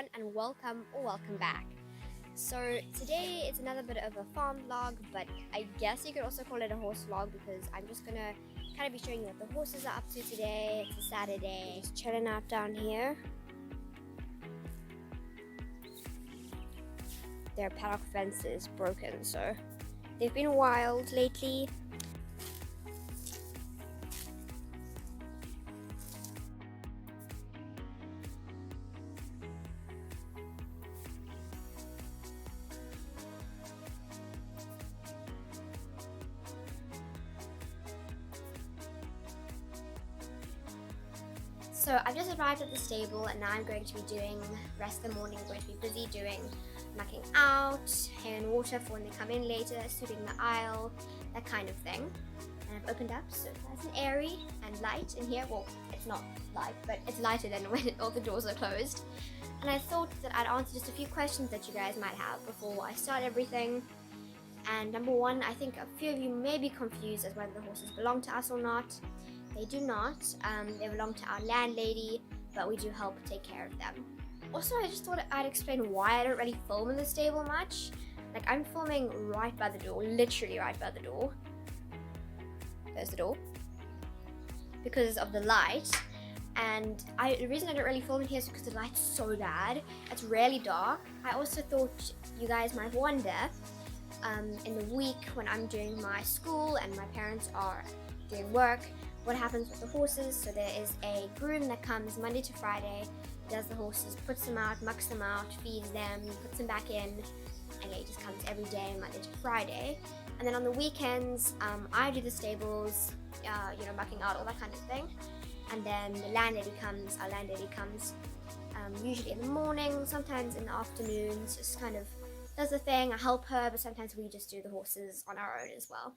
everyone, and welcome or welcome back. So today it's another bit of a farm vlog, but I guess you could also call it a horse vlog because I'm just gonna kind of be showing you what the horses are up to today. It's a Saturday, just chilling out down here. Their paddock fence is broken, so they've been wild lately. So I've just arrived at the stable and now I'm going to be doing the rest of the morning. I'm going to be busy doing mucking out, hay and water for when they come in later, sweeping the aisle, that kind of thing. And I've opened up so it's nice and airy and light in here. Well, it's not light, but it's lighter than when all the doors are closed. And I thought that I'd answer just a few questions that you guys might have before I start everything. And number one, I think a few of you may be confused as whether the horses belong to us or not. They do not. They belong to our landlady, but we do help take care of them. Also, I just thought I'd explain why I don't really film in the stable much. Like, I'm filming right by the door, literally right by the door. There's the door. Because of the light. And the reason I don't really film in here is because the light's so bad. It's really dark. I also thought you guys might wonder, in the week when I'm doing my school and my parents are doing work, what happens with the horses. So there is a groom that comes Monday to Friday, does the horses, puts them out, mucks them out, feeds them, puts them back in, and he just comes every day, Monday to Friday. And then on the weekends, I do the stables, mucking out, all that kind of thing. And then the landlady comes, our landlady comes, usually in the morning, sometimes in the afternoons, just kind of does the thing. I help her, but sometimes we just do the horses on our own as well.